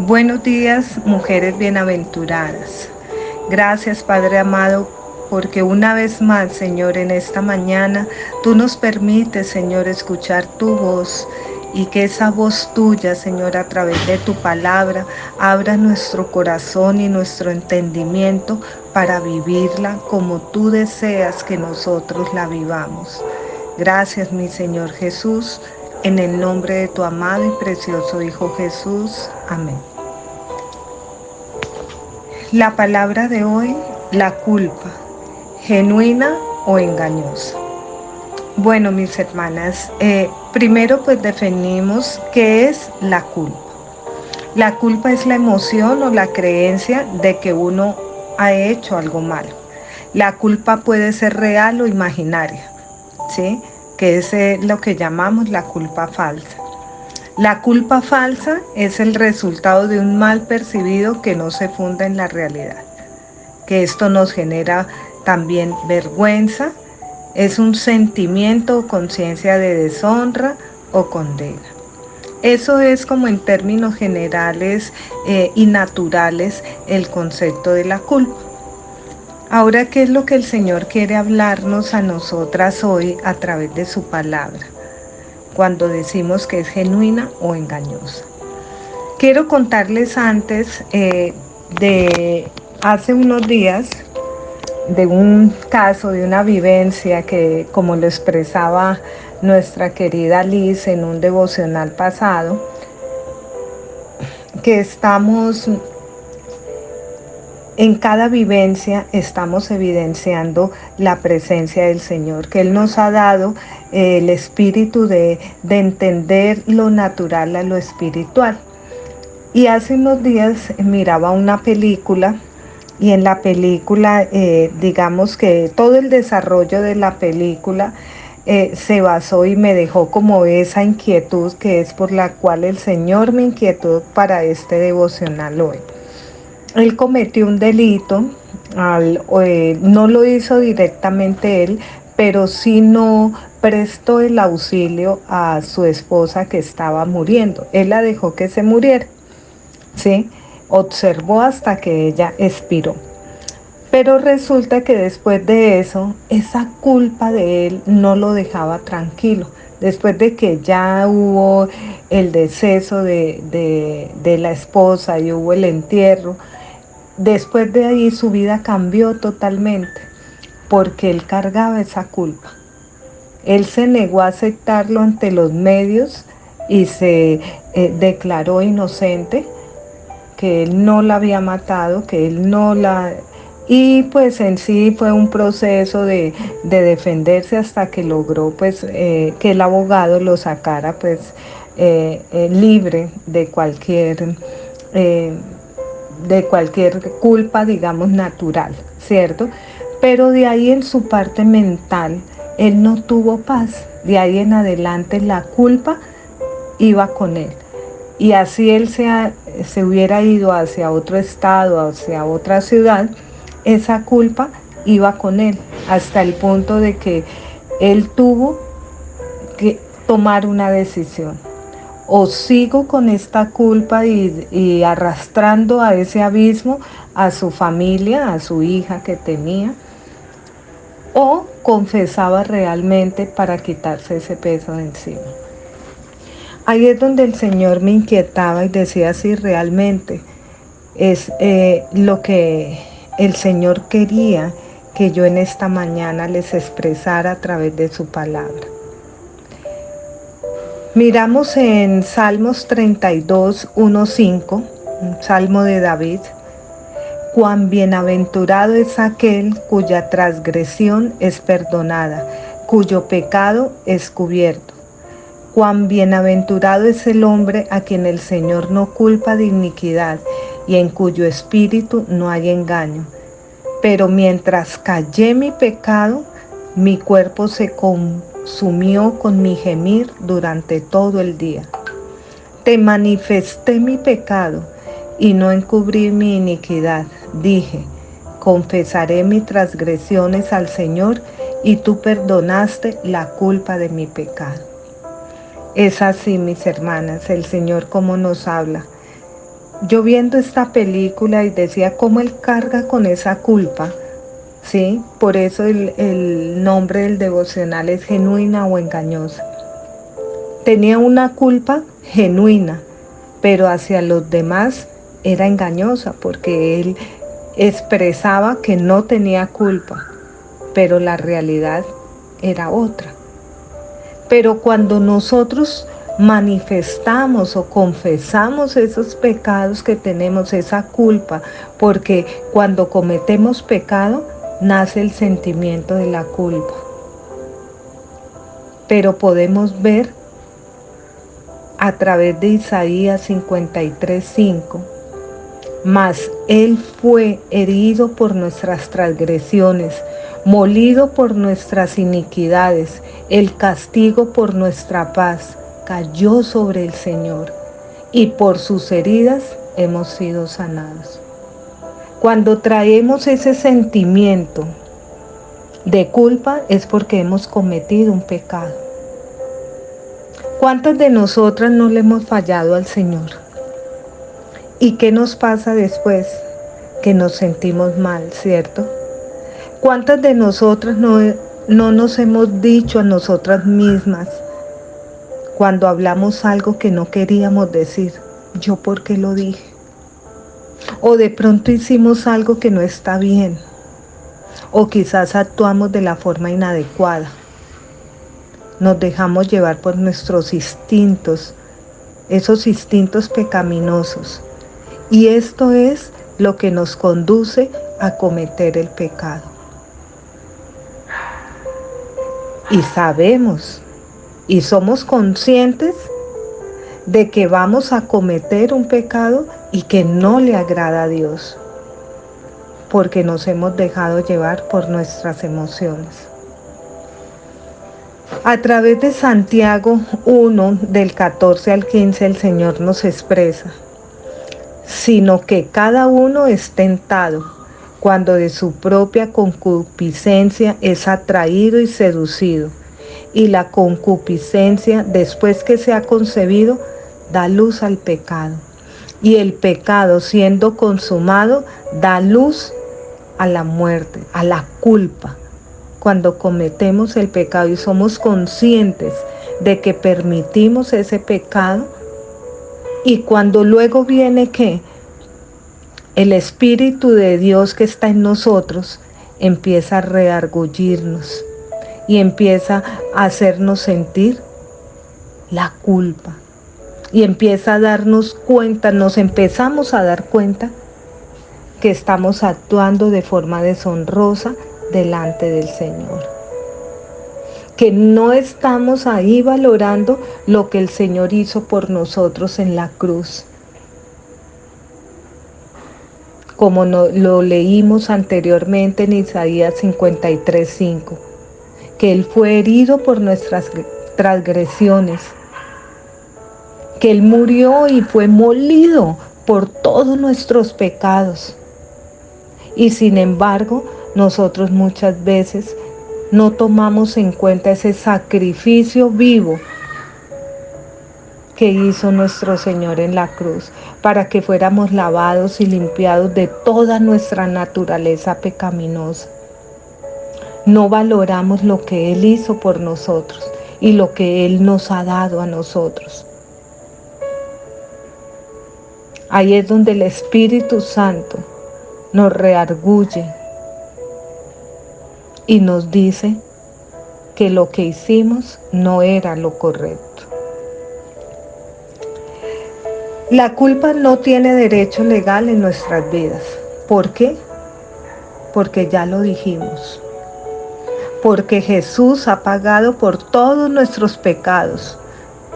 Buenos días, mujeres bienaventuradas. Gracias, Padre amado, porque una vez más, Señor, en esta mañana, tú nos permites, Señor, escuchar tu voz y que esa voz tuya, Señor, a través de tu palabra, abra nuestro corazón y nuestro entendimiento para vivirla como tú deseas que nosotros la vivamos. Gracias, mi Señor Jesús, en el nombre de tu amado y precioso Hijo Jesús. Amén. La palabra de hoy, la culpa, genuina o engañosa. Bueno, mis hermanas, primero pues definimos qué es la culpa. La culpa es la emoción o la creencia de que uno ha hecho algo malo. La culpa puede ser real o imaginaria, ¿sí? Que es lo que llamamos la culpa falsa. La culpa falsa es el resultado de un mal percibido que no se funda en la realidad. Que esto nos genera también vergüenza, es un sentimiento o conciencia de deshonra o condena. Eso es como en términos generales y naturales el concepto de la culpa. Ahora, ¿qué es lo que el Señor quiere hablarnos a nosotras hoy a través de su palabra? Cuando decimos que es genuina o engañosa. Quiero contarles antes de hace unos días de un caso, de una vivencia que, como lo expresaba nuestra querida Liz en un devocional pasado, que estamos en cada vivencia estamos evidenciando la presencia del Señor, que Él nos ha dado el espíritu de entender lo natural a lo espiritual. Y hace unos días miraba una película y en la película, digamos que todo el desarrollo de la película se basó y me dejó como esa inquietud que es por la cual el Señor me inquietó para este devocional hoy. Él cometió un delito, no lo hizo directamente él, pero sí no prestó el auxilio a su esposa que estaba muriendo. Él la dejó que se muriera, ¿sí? Observó hasta que ella expiró. Pero resulta que después de eso, esa culpa de él no lo dejaba tranquilo. Después de que ya hubo el deceso de la esposa y hubo el entierro, después de ahí su vida cambió totalmente porque él cargaba esa culpa. Él se negó a aceptarlo ante los medios y se declaró inocente, que él no la había matado, que él no la... Y pues en sí fue un proceso de defenderse hasta que logró pues que el abogado lo sacara pues libre eh, de cualquier culpa, digamos, natural, ¿cierto? Pero de ahí en su parte mental, él no tuvo paz. De ahí en adelante la culpa iba con él. Y así él se hubiera ido hacia otro estado, hacia otra ciudad, esa culpa iba con él, hasta el punto de que él tuvo que tomar una decisión. O sigo con esta culpa y arrastrando a ese abismo a su familia, a su hija que tenía, o confesaba realmente para quitarse ese peso de encima. Ahí es donde el Señor me inquietaba y decía si realmente es lo que el Señor quería que yo en esta mañana les expresara a través de su palabra. Miramos en Salmos 32, 1, 5, un salmo de David. Cuán bienaventurado es aquel cuya transgresión es perdonada, cuyo pecado es cubierto. Cuán bienaventurado es el hombre a quien el Señor no culpa de iniquidad y en cuyo espíritu no hay engaño. Pero mientras callé mi pecado, mi cuerpo se consumió con mi gemir durante todo el día. Te manifesté mi pecado y no encubrí mi iniquidad. Dije, confesaré mis transgresiones al Señor y tú perdonaste la culpa de mi pecado. Es así, mis hermanas, el Señor como nos habla. yo viendo esta película y decía cómo él carga con esa culpa, ¿sí? Por eso el nombre del devocional es genuina o engañosa. Tenía una culpa genuina, pero hacia los demás era engañosa porque él expresaba que no tenía culpa, pero la realidad era otra. Pero cuando nosotros manifestamos o confesamos esos pecados que tenemos, esa culpa, porque cuando cometemos pecado nace el sentimiento de la culpa. Pero podemos ver a través de Isaías 53:5, mas Él fue herido por nuestras transgresiones, molido por nuestras iniquidades, el castigo por nuestra paz cayó sobre el Señor, y por sus heridas hemos sido sanados. Cuando traemos ese sentimiento de culpa es porque hemos cometido un pecado. ¿Cuántas de nosotras no le hemos fallado al Señor? ¿Y qué nos pasa después? Que nos sentimos mal, ¿cierto? ¿Cuántas de nosotras no nos hemos dicho a nosotras mismas cuando hablamos algo que no queríamos decir? ¿Yo por qué lo dije? O de pronto hicimos algo que no está bien. O quizás actuamos de la forma inadecuada. Nos dejamos llevar por nuestros instintos, esos instintos pecaminosos. Y esto es lo que nos conduce a cometer el pecado. Y sabemos y somos conscientes de que vamos a cometer un pecado y que no le agrada a Dios, porque nos hemos dejado llevar por nuestras emociones. A través de Santiago 1, del 14 al 15, el Señor nos expresa: sino que cada uno es tentado cuando de su propia concupiscencia es atraído y seducido. Y la concupiscencia, después que se ha concebido, da luz al pecado. Y el pecado, siendo consumado, da luz a la muerte, a la culpa. Cuando cometemos el pecado y somos conscientes de que permitimos ese pecado, y cuando luego viene que el Espíritu de Dios que está en nosotros empieza a redarguirnos y empieza a hacernos sentir la culpa. Y empieza a darnos cuenta, nos empezamos a dar cuenta que estamos actuando de forma deshonrosa delante del Señor. Que no estamos ahí valorando lo que el Señor hizo por nosotros en la cruz. Como lo leímos anteriormente en Isaías 53:5, que Él fue herido por nuestras transgresiones, que Él murió y fue molido por todos nuestros pecados. Y sin embargo, nosotros muchas veces no tomamos en cuenta ese sacrificio vivo que hizo nuestro Señor en la cruz, para que fuéramos lavados y limpiados de toda nuestra naturaleza pecaminosa. No valoramos lo que Él hizo por nosotros y lo que Él nos ha dado a nosotros. Ahí es donde el Espíritu Santo nos redarguye y nos dice que lo que hicimos no era lo correcto. La culpa no tiene derecho legal en nuestras vidas. ¿Por qué? Porque ya lo dijimos. Porque Jesús ha pagado por todos nuestros pecados,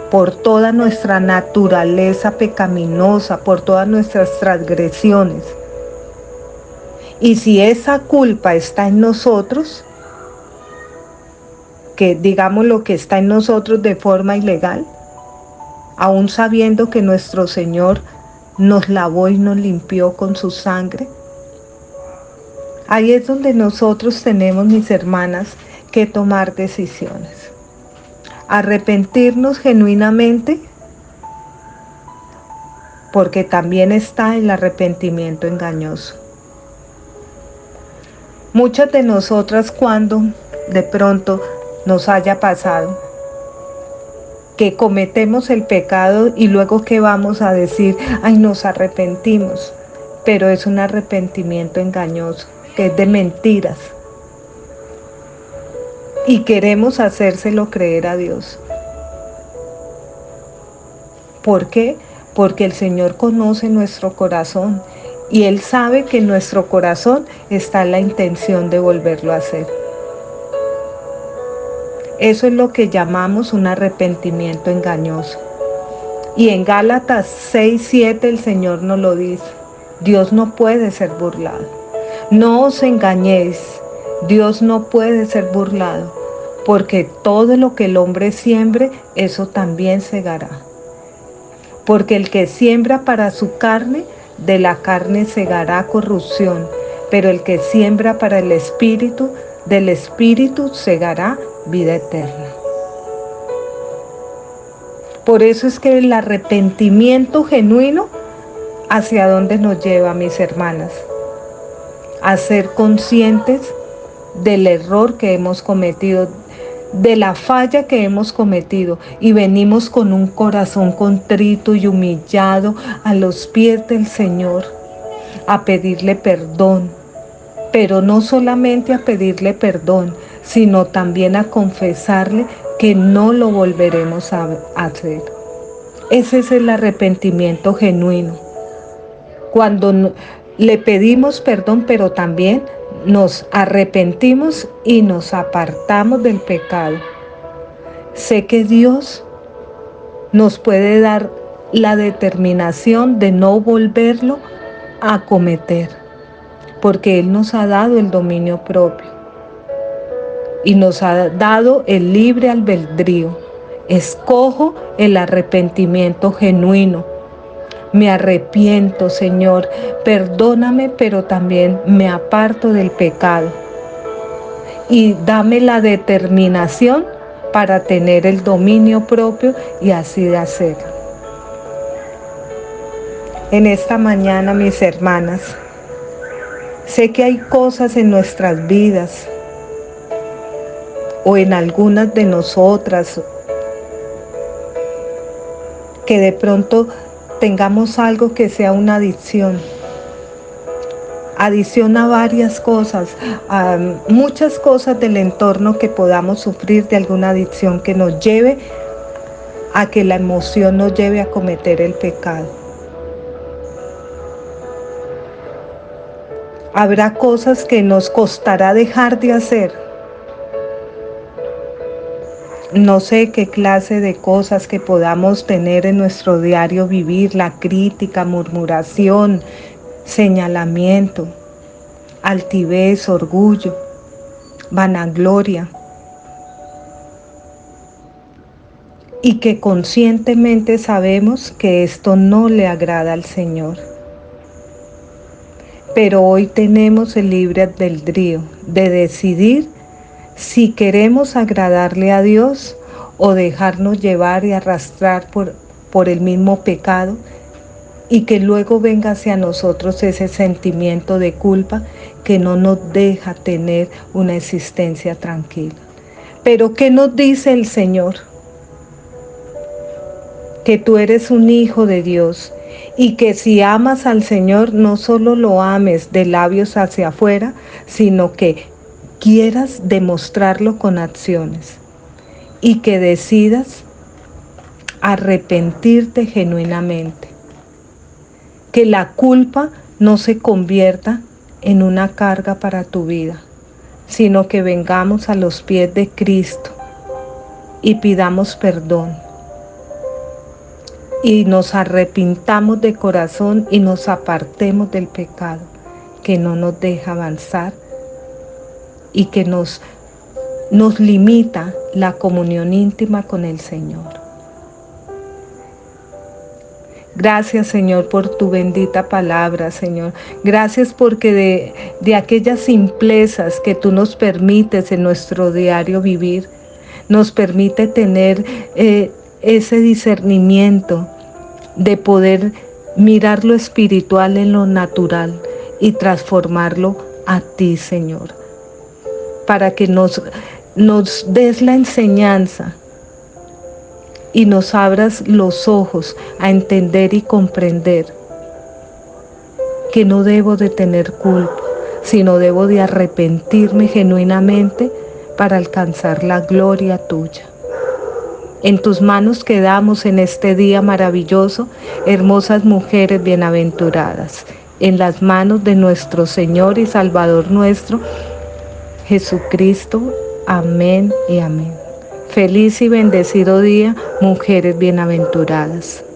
por toda nuestra naturaleza pecaminosa, por todas nuestras transgresiones. Y si esa culpa está en nosotros, que digamos lo que está en nosotros de forma ilegal, aún sabiendo que nuestro Señor nos lavó y nos limpió con su sangre, ahí es donde nosotros tenemos, mis hermanas, que tomar decisiones. Arrepentirnos genuinamente porque también está el arrepentimiento engañoso. Muchas de nosotras, cuando de pronto nos haya pasado que cometemos el pecado y luego que vamos a decir, ay, nos arrepentimos, pero es un arrepentimiento engañoso, que es de mentiras. Y queremos hacérselo creer a Dios. ¿Por qué? Porque el Señor conoce nuestro corazón y Él sabe que en nuestro corazón está la intención de volverlo a hacer. Eso es lo que llamamos un arrepentimiento engañoso. Y en Gálatas 6:7 el Señor nos lo dice. Dios no puede ser burlado. No os engañéis. Dios no puede ser burlado, porque todo lo que el hombre siembre, eso también segará. Porque el que siembra para su carne, de la carne segará corrupción, pero el que siembra para el Espíritu, del Espíritu segará vida eterna. Por eso es que el arrepentimiento genuino, ¿hacia dónde nos lleva, mis hermanas? A ser conscientes del error que hemos cometido, de la falla que hemos cometido, y venimos con un corazón contrito y humillado a los pies del Señor a pedirle perdón, pero no solamente a pedirle perdón, sino también a confesarle que no lo volveremos a hacer. Ese es el arrepentimiento genuino, cuando le pedimos perdón, pero también nos arrepentimos y nos apartamos del pecado. Sé que Dios nos puede dar la determinación de no volverlo a cometer, porque Él nos ha dado el dominio propio y nos ha dado el libre albedrío. Escojo el arrepentimiento genuino. Me arrepiento, Señor, perdóname, pero también me aparto del pecado. Y dame la determinación para tener el dominio propio y así de hacerlo. En esta mañana, mis hermanas, sé que hay cosas en nuestras vidas o en algunas de nosotras que de pronto tengamos algo que sea una adicción. Adicción a varias cosas, a muchas cosas del entorno que podamos sufrir de alguna adicción que nos lleve a que la emoción nos lleve a cometer el pecado. Habrá cosas que nos costará dejar de hacer. No sé qué clase de cosas que podamos tener en nuestro diario vivir, la crítica, murmuración, señalamiento, altivez, orgullo, vanagloria, y que conscientemente sabemos que esto no le agrada al Señor. Pero hoy tenemos el libre albedrío de decidir si queremos agradarle a Dios o dejarnos llevar y arrastrar por el mismo pecado, y que luego venga hacia nosotros ese sentimiento de culpa que no nos deja tener una existencia tranquila. Pero ¿qué nos dice el Señor? Que tú eres un hijo de Dios y que si amas al Señor no solo lo ames de labios hacia afuera, sino que quieras demostrarlo con acciones y que decidas arrepentirte genuinamente. Que la culpa no se convierta en una carga para tu vida, sino que vengamos a los pies de Cristo y pidamos perdón. Y nos arrepintamos de corazón y nos apartemos del pecado que no nos deja avanzar y que nos limita la comunión íntima con el Señor. Gracias, Señor, por tu bendita palabra, Señor. Gracias porque de aquellas simplezas que tú nos permites en nuestro diario vivir, nos permite tener ese discernimiento de poder mirar lo espiritual en lo natural y transformarlo a ti, Señor, para que nos des la enseñanza y nos abras los ojos a entender y comprender que no debo de tener culpa, sino debo de arrepentirme genuinamente para alcanzar la gloria tuya. En tus manos quedamos en este día maravilloso, hermosas mujeres bienaventuradas, en las manos de nuestro Señor y Salvador nuestro, Jesucristo. Amén y amén. Feliz y bendecido día, mujeres bienaventuradas.